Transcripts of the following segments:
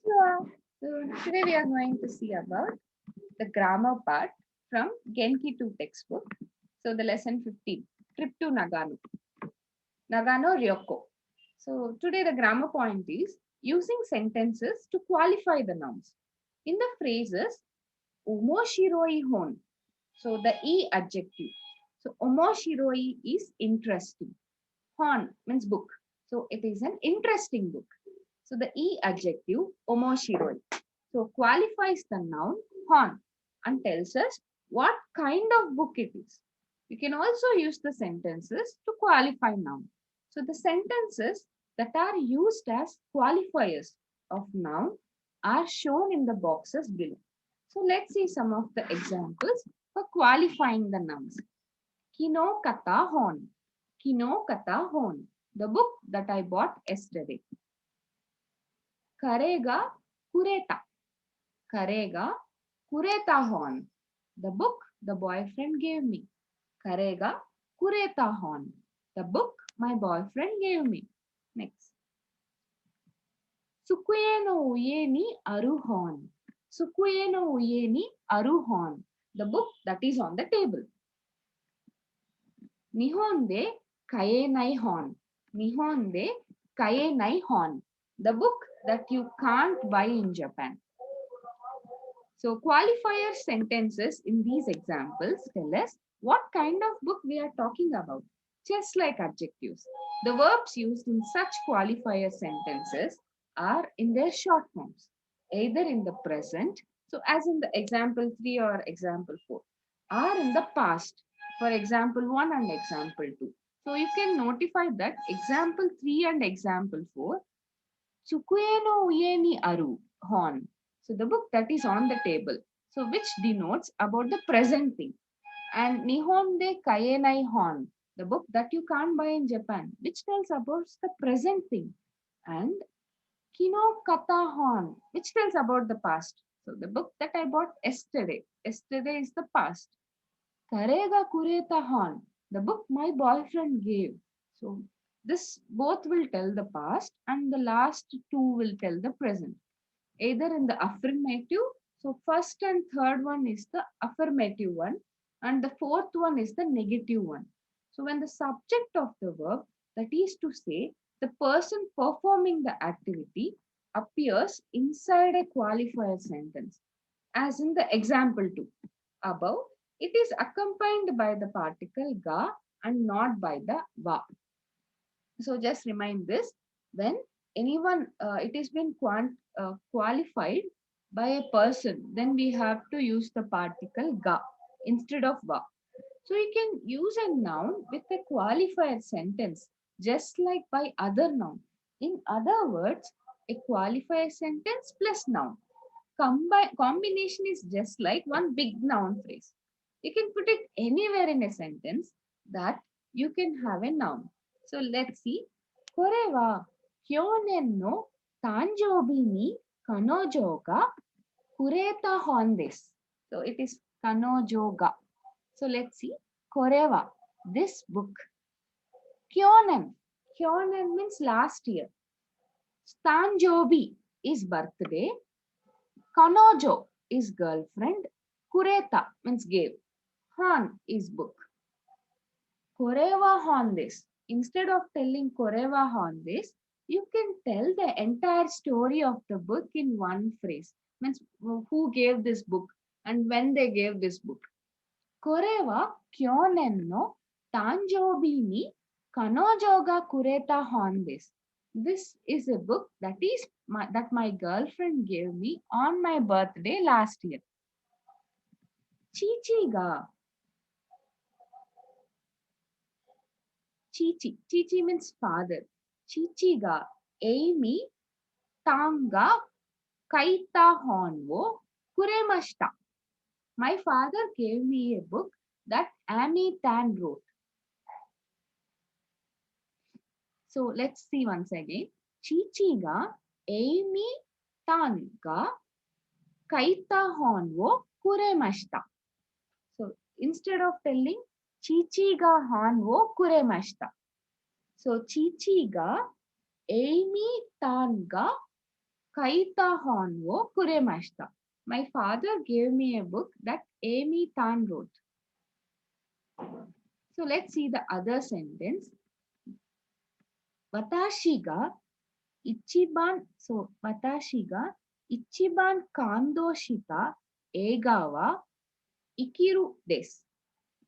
Konnichiwa. So today we are going to see about the grammar part from Genki 2 textbook. So the lesson 15, trip to Nagano. Nagano Ryoko. So today the grammar point is using sentences to qualify the nouns. In the phrases omoshiroi hon, so the e adjective. So omoshiroi is interesting. Hon means book. So it is an interesting book. So the e adjective omoshiroi. So qualifies the noun hon and tells us what kind of book it is. You can also use the sentences to qualify noun. So the sentences that are used as qualifiers of noun are shown in the boxes below. So let's see some of the examples for qualifying the nouns. Kino kata hon. Kino kata hon. The book that I bought yesterday. Karega kureta. Karega kureta hon. The book the boyfriend gave me. Karega kureta hon. The book my boyfriend gave me. Next. Sukuye no uye ni aru hon. Sukuye no uye ni aru hon. The book that is on the table. Nihon de kae nai hon. Nihon de kae nai hon. The book that you can't buy in Japan. So qualifier sentences in these examples tell us what kind of book we are talking about. Just like adjectives, the verbs used in such qualifier sentences are in their short forms, either in the present, so as in the example 3 or example 4, or in the past, for example 1 and example 2. So you can notify that example 3 and example 4, Tsukue no uye ni aru, hon. So the book that is on the table. So which denotes about the present thing. And Nihon de Kaenai Hon, the book that you can't buy in Japan, which tells about the present thing. And Kino Kata Hon, which tells about the past. So the book that I bought yesterday. Yesterday is the past. Karega Kureta Hon, the book my boyfriend gave. So this both will tell the past and the last two will tell the present. Either in the affirmative, so first and third one is the affirmative one and the fourth one is the negative one. So when the subject of the verb, that is to say the person performing the activity, appears inside a qualifier sentence, as in the example 2 above, it is accompanied by the particle ga and not by the va. So just remind this, when anyone, it has been qualified by a person, then we have to use the particle ga instead of va. So you can use a noun with a qualifier sentence just like by other noun. In other words, a qualifier sentence plus noun. Combination is just like one big noun phrase. You can put it anywhere in a sentence that you can have a noun. So let's see. これは去年の誕生日に彼女がくれた本です。So it is 彼女が。So let's see. これは this book. 去年. 去年 means last year. 誕生日 is birthday. Kanojo is girlfriend. Kureta means gave. Han is book. Korewa hon this. Instead of telling Korewa hon this, you can tell the entire story of the book in one phrase. Means who gave this book and when they gave this book. Korewa kyonen no tanjobi ni kanojo ga kureta hon this. This is a book that my girlfriend gave me on my birthday last year. Chichi ga. Chichi means father. Chichi ga Amy tanga kaita hon wo kuremashita. My father gave me a book that Amy Tan wrote. So let's see once again. Chichi ga Amy Tan ga kaita hon wo kuremashita. So instead of telling Chichi ga hon wo kuremashita. So Chichi ga Amy Tan ga kaita hon wo kuremashita. My father gave me a book that Amy Tan wrote. So let's see the other sentence. Watashi ga watashi ga ichiban kandoshita eiga wa Ikiru desu.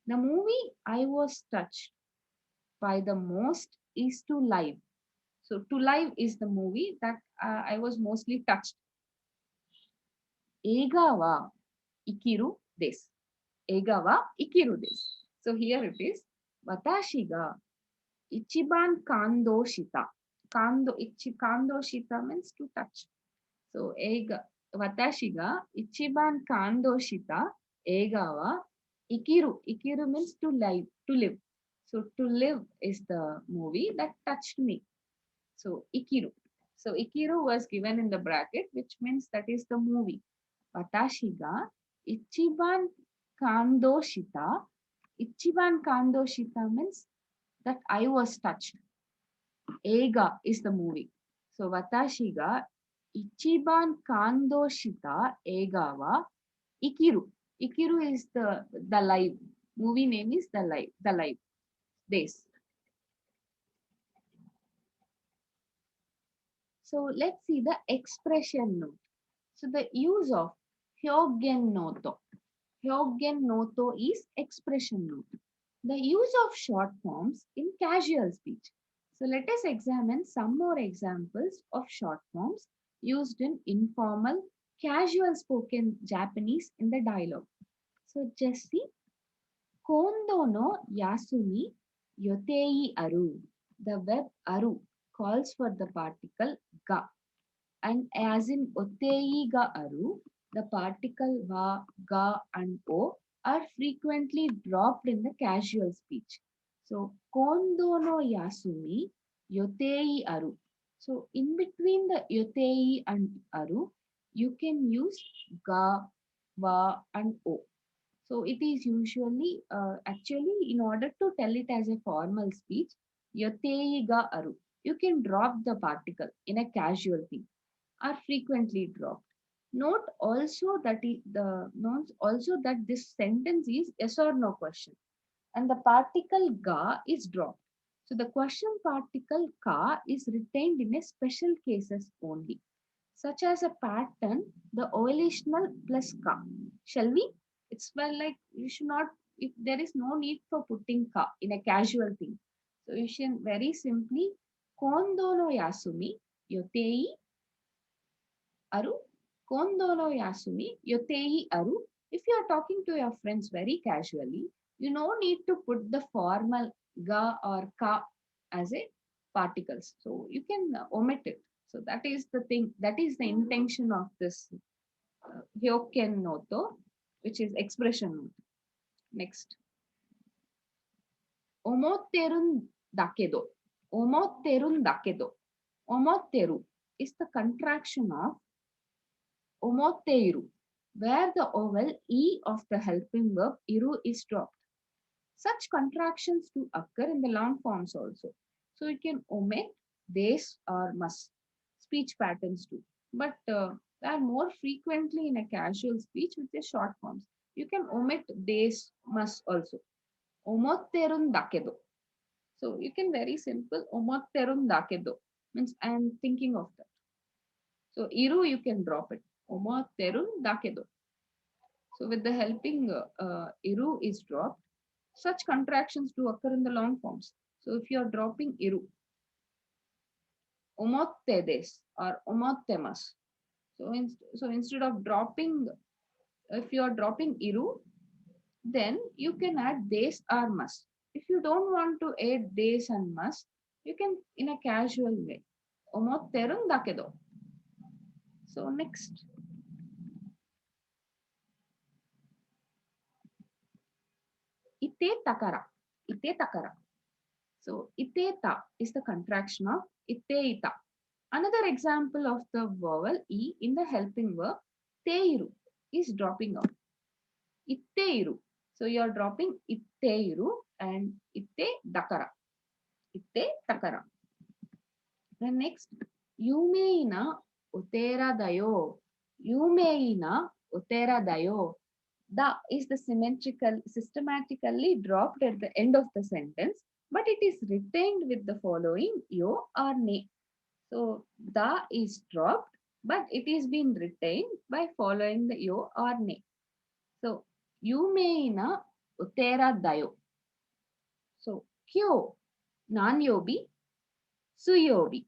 The movie I was touched by the most is To Live. So To Live is the movie that I was mostly touched. Eiga wa Ikiru desu. Eiga wa Ikiru desu. So here it is. Watashi ga ichiban kandoshita. Kandoshita means to touch. So watashi ga ichiban kandoshita eiga wa Ikiru. Ikiru means to live. So To Live is the movie that touched me. So Ikiru. So Ikiru was given in the bracket, which means that is the movie. Watashi ga ichiban kandoshita. Ichiban kandoshita means that I was touched. Eiga is the movie. So watashi ga ichiban kandoshita eiga wa Ikiru. Ikiru is the live. Movie name is the live. This. So let's see the expression note. So the use of hyogen noto. Hyogen noto is expression note. The use of short forms in casual speech. So let us examine some more examples of short forms used in informal, casual spoken Japanese in the dialogue. So just see, kondo no yasumi yotei aru. The verb aru calls for the particle ga. And as in otei ga aru, the particle va, ga, and o are frequently dropped in the casual speech. So, kondo no yasumi yotei aru. So, in between the yotei and aru, you can use ga, va, and o. So, it is usually, actually, in order to tell it as a formal speech, yotei ga aru. You can drop the particle in a casual thing are frequently dropped. Note also that this sentence is yes or no question, and the particle ga is dropped. So the question particle ka is retained in a special cases only, such as a pattern, the volitional plus ka. Shall we? It's well like you should not. If there is no need for putting ka in a casual thing, so you should very simply kondo no yasumi yotei aru kondo no yasumi yotei aru. If you are talking to your friends very casually, you no need to put the formal ga or ka as a particles. So you can omit it. So that is the thing. That is the intention of this hyoken noto, which is expression note. Next, omotterun dakedo. Omotterun dakedo. Omotteru is the contraction of omoteiru, where the vowel e of the helping verb iru is dropped. Such contractions do occur in the long forms also. So you can omit this or must. Speech patterns too. But they are more frequently in a casual speech with the short forms. You can omit this must also. Omotterun dakedo. So you can very simple omotterun dakedo means I am thinking of that. So iru you can drop it. Omotterun dakedo. So with the helping iru is dropped, such contractions do occur in the long forms. So if you are dropping iru, omotte des or omottemas. So instead of dropping, if you are dropping iru, then you can add des or mas. If you don't want to add des and mas, you can in a casual way. Omotterun dakedo. So next. Ite takara. Ite takara. So iteta is the contraction of iteita. Another example of the vowel e in the helping verb teiru is dropping out. Itteiru. So you are dropping itteiru and itte dakara. Itte takara. Then next, yumeina utera dayo. Yumeina utera dayo. The is the systematically dropped at the end of the sentence, but it is retained with the following yo or ne. So the is dropped, but it is being retained by following the yo or ne. So yumeina utera dayo. So kyo nan-yobi suyobi.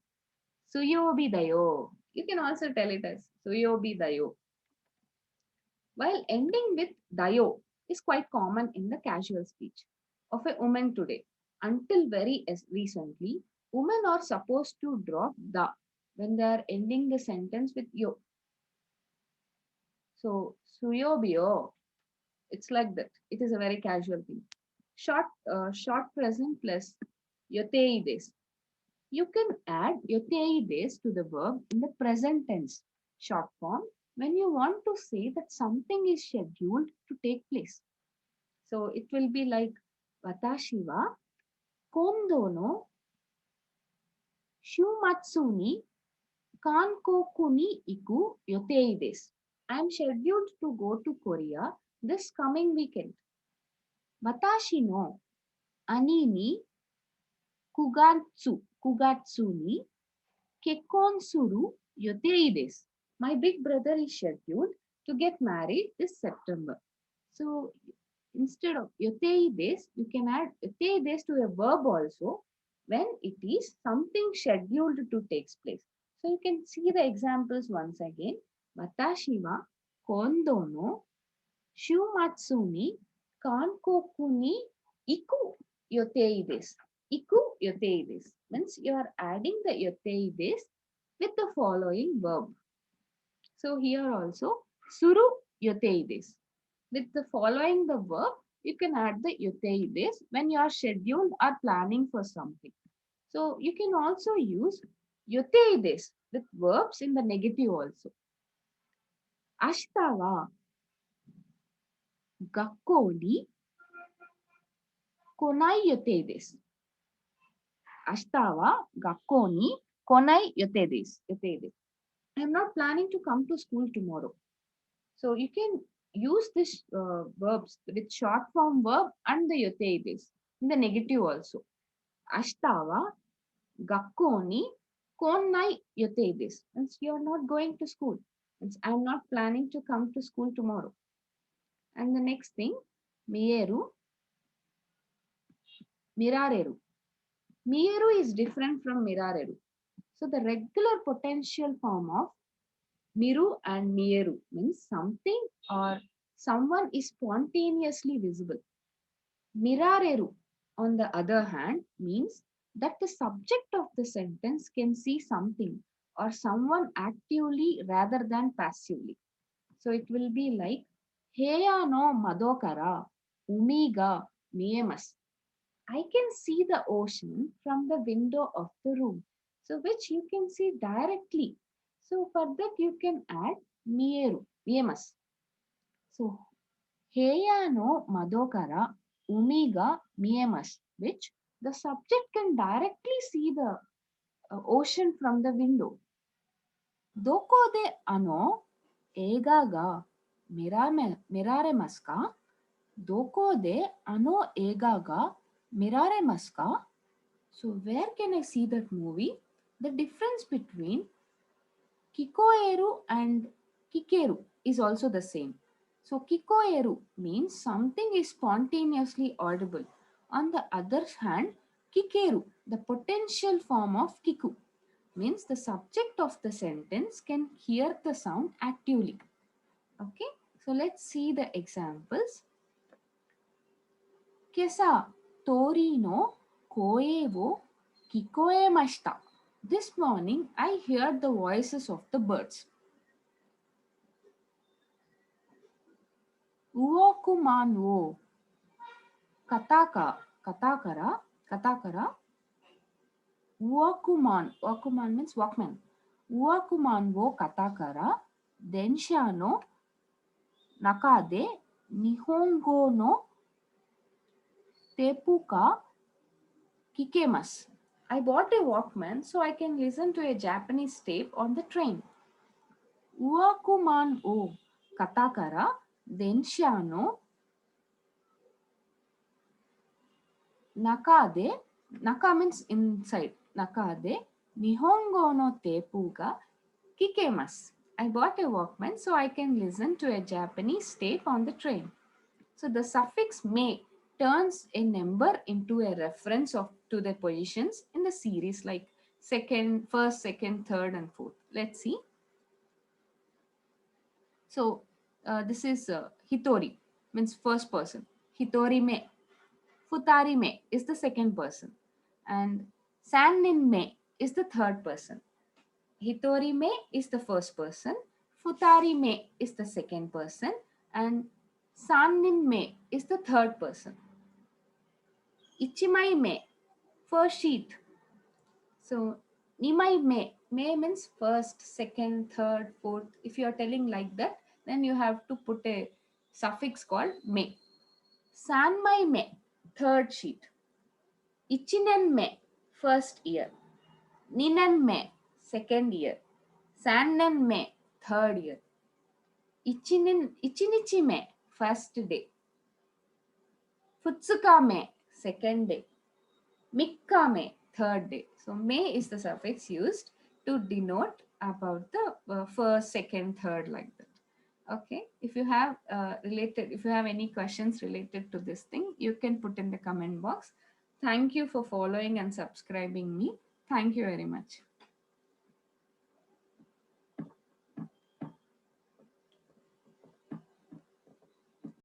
Suyobi dayo. You can also tell it as suyobi dayo. While ending with dayo is quite common in the casual speech of a woman today. Until very recently, women are supposed to drop the when they are ending the sentence with yo. So suyobio, it's like that. It is a very casual thing. Short present plus yoteides. You can add yoteides to the verb in the present tense short form when you want to say that something is scheduled to take place. So it will be like Watashi wa kondo no shumatsu ni Kankoku ni iku yotei desu. I am scheduled to go to Korea this coming weekend. Watashi no ani ni kugatsu ni kekkon suru yotei desu. My big brother is scheduled to get married this September. So instead of yotei desu, you can add yotei desu to a verb also when it is something scheduled to take place. So you can see the examples once again. Watashi wa kondo no shumatsu ni kankoku ni iku yotei desu. Iku yotei desu means you are adding the yotei desu with the following verb. So here also suru yotei desu. With the following the verb, you can add the yotei desu when you are scheduled or planning for something. So you can also use yotei desu with verbs in the negative also. Ashita wa gakkou ni konai yotei desu. Ashita wa gakkou ni konai yotei desu. I am not planning to come to school tomorrow. So you can use this verbs with short form verb and the yotei desu in the negative also. Ashita wa gakkou ni konnai yotei desu. Means you are not going to school. Means I am not planning to come to school tomorrow. And the next thing, mieru, mirareru. Mieru is different from mirareru. So the regular potential form of miru and mieru means something or someone is spontaneously visible. Mirareru, on the other hand, means that the subject of the sentence can see something or someone actively rather than passively. So it will be like Heya no madokara umiga miemas. I can see the ocean from the window of the room. So which you can see directly. So for that you can add mieru, miemas. So Heya no madokara umiga miemas, which the subject can directly see the ocean from the window. Doko de ano eiga ga miraremasu ka? Doko de ano eiga ga miraremasu ka? So where can I see that movie? The difference between kikoeru and kikeru is also the same. So kikoeru means something is spontaneously audible. On the other hand, kikeru, the potential form of kiku, means the subject of the sentence can hear the sound actively. Okay, so let's see the examples. Kesa tori no koe wo kikoemashita. This morning I heard the voices of the birds. Uokuman wo katakara Walkman means walkman. Uokuman wo katakara densha no naka de nihongo no tepu ka kikemasu. I bought a Walkman so I can listen to a Japanese tape on the train. Uakuman o katakara densha no nakade, naka means inside, nakade nihongo no teipu ga kikemasu. I bought a Walkman so I can listen to a Japanese tape on the train. So the suffix me turns a number into a reference to the positions in the series like second, first, second, third, and fourth. Let's see. So this is Hitori, means first person. Hitori me. Futari me is the second person. And Sannin me is the third person. Hitori me is the first person. Futari me is the second person. And Sannin me is the third person. Ichimai me, first sheet. So nimai me means first, second, third, fourth. If you are telling like that, then you have to put a suffix called me. Sanmai me, third sheet. Ichinen me, first year. Ninan me, second year. Sannen me, third year. Ichinichi me, first day. Futsuka me, second day. Mikkame, third day. So me is the suffix used to denote about the first, second, third, like that. Okay. If you have if you have any questions related to this thing, you can put in the comment box. Thank you for following and subscribing me. Thank you very much.